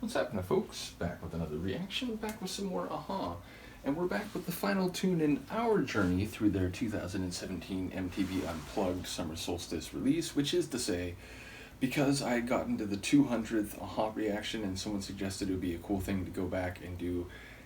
What's happening, folks? Back with another reaction, back with some more Aha. And we're back with the final tune in our journey through their 2017 MTV Unplugged Summer Solstice release, which is to say, because I had gotten to the 200th Aha reaction and someone suggested it would be a cool thing to go back and do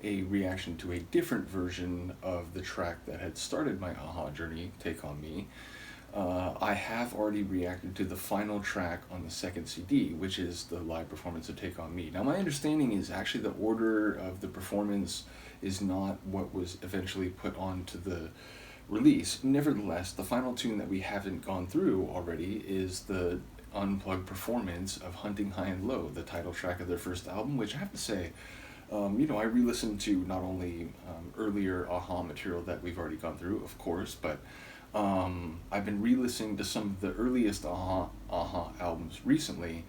a reaction to a different version of the track that had started my Aha journey, Take On Me. I have already reacted to the final track on the second CD, which is the live performance of Take On Me. Now, my understanding is actually the order of the performance is not what was eventually put onto the release. Nevertheless, the final tune that we haven't gone through already is the unplugged performance of Hunting High and Low, the title track of their first album, which I have to say, I re-listened to not only earlier Aha material that we've already gone through, of course, but I've been re-listening to some of the earliest Aha albums recently,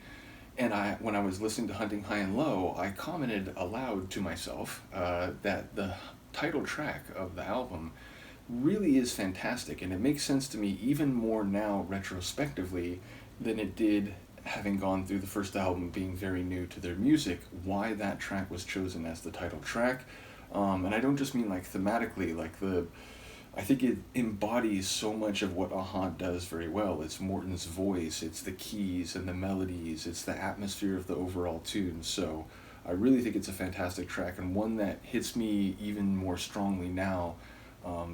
and when I was listening to Hunting High and Low, I commented aloud to myself that the title track of the album really is fantastic, and it makes sense to me even more now retrospectively than it did having gone through the first album, being very new to their music, why that track was chosen as the title track. And I don't just mean like thematically, I think it embodies so much of what Aha does very well. It's Morton's voice, it's the keys and the melodies, it's the atmosphere of the overall tune. So I really think it's a fantastic track, and one that hits me even more strongly now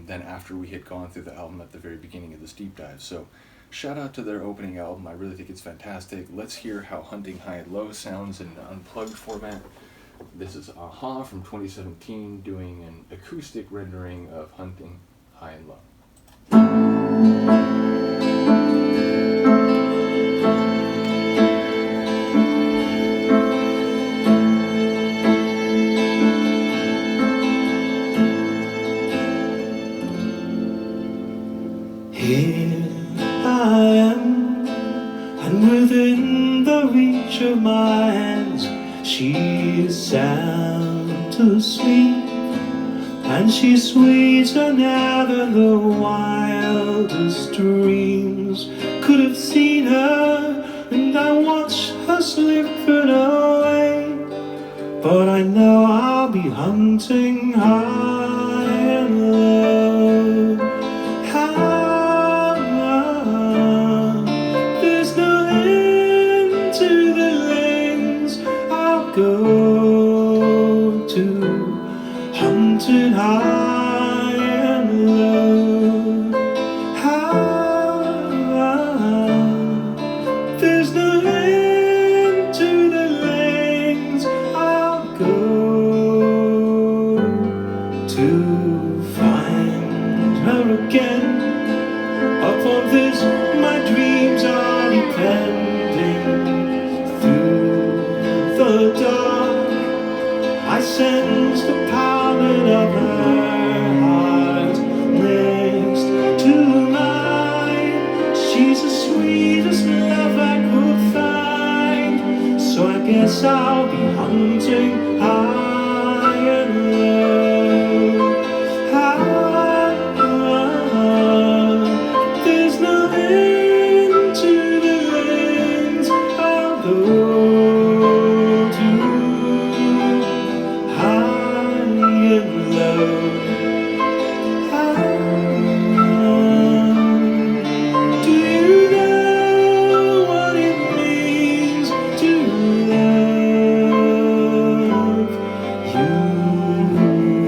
than after we had gone through the album at the very beginning of this deep dive. So shout out to their opening album. I really think it's fantastic. Let's hear how Hunting High and Low sounds in an unplugged format. This is Aha from 2017 doing an acoustic rendering of Hunting High and Low. Here I am, and within the reach of my hands, she is sound to sleep. And she's sweeter now than the wildest dreams could have seen her. And I watch her slipping away, but I know I'll be hunting high and low. There's no end to the lengths I'll go to, hunting high and low. There's no end to the lengths I'll go to find her again. Upon this my dreams are depending. Through the dark I sense the pounding of her heart next to mine. She's the sweetest love I could find, so I guess I'll be hunting high and low. There's no end to the lengths I'll go to, high and low. Do you know what it means to love you?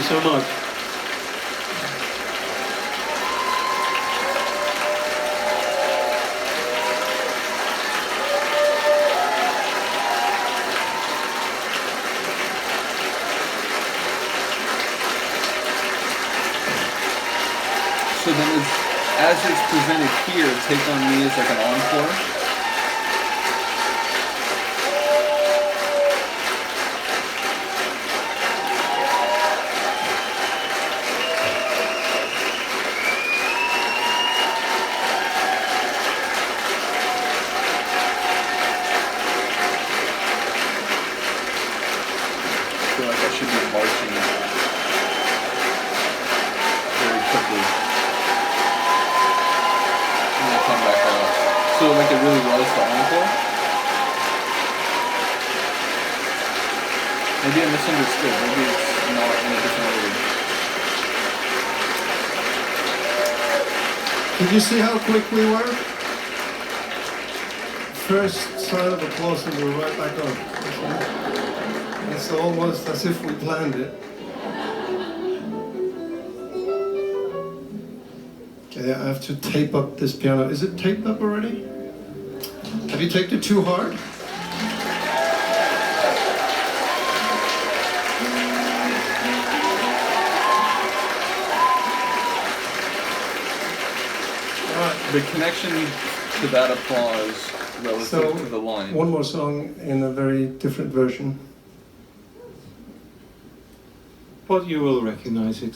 so much. So then as it's presented here, Take On Me is like an encore. I feel like I should be marching very quickly. And then come back out. So like it really was the encore? Maybe I misunderstood. Maybe it's not in a different order. Did you see how quick we were? First sign of applause and we're right back on. It's almost as if we planned it. Okay, I have to tape up this piano. Is it taped up already? Have you taped it too hard? The connection to that applause relative to the line. One more song in a very different version. But you will recognize it.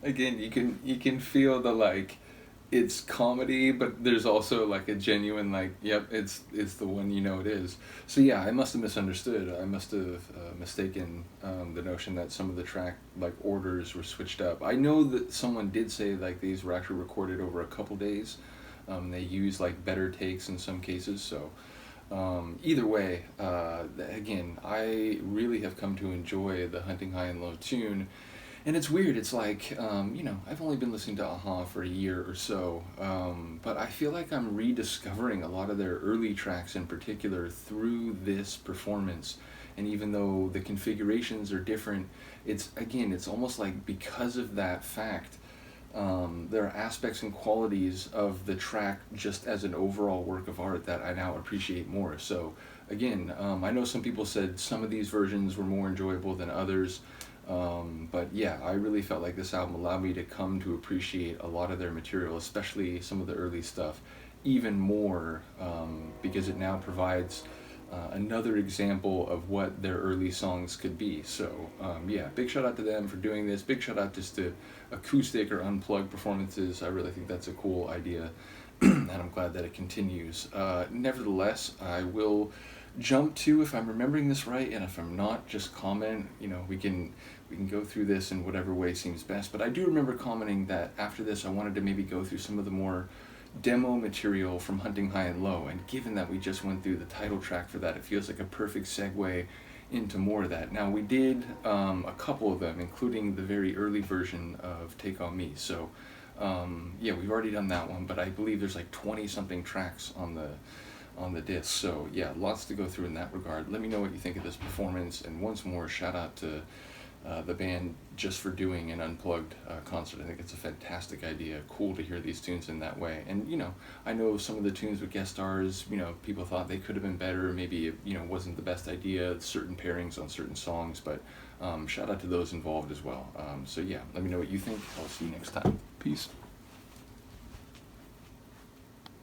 Again, you can feel the like, it's comedy, but there's also like a genuine like, yep, it's the one you know it is. So yeah, I must have misunderstood. I must have mistaken the notion that some of the track like orders were switched up. I know that someone did say like these were actually recorded over a couple days. They use like better takes in some cases, so. Either way, again, I really have come to enjoy the Hunting High and Low tune, and it's weird, it's like, you know, I've only been listening to a-ha for a year or so, but I feel like I'm rediscovering a lot of their early tracks in particular through this performance, and even though the configurations are different, it's almost like because of that fact, there are aspects and qualities of the track just as an overall work of art that I now appreciate more. So again, I know some people said some of these versions were more enjoyable than others, but yeah, I really felt like this album allowed me to come to appreciate a lot of their material, especially some of the early stuff, even more, because it now provides another example of what their early songs could be. So yeah, big shout out to them for doing this. Big shout out just to acoustic or unplugged performances. I really think that's a cool idea, and I'm glad that it continues. Nevertheless, I will jump to, if I'm remembering this right, and if I'm not, just comment. You know, we can go through this in whatever way seems best. But I do remember commenting that after this, I wanted to maybe go through some of the more demo material from Hunting High and Low, and given that we just went through the title track for that, it feels like a perfect segue into more of that. Now, we did a couple of them, including the very early version of Take On Me, so yeah, we've already done that one, but I believe there's like 20-something tracks on the disc, so yeah, lots to go through in that regard. Let me know what you think of this performance, and once more, shout out to the band just for doing an unplugged concert. I think it's a fantastic idea. Cool to hear these tunes in that way. And you know, I know some of the tunes with guest stars, you know, people thought they could have been better. Maybe it, you know, wasn't the best idea, certain pairings on certain songs, but shout out to those involved as well. So yeah, let me know what you think. I'll see you next time. Peace.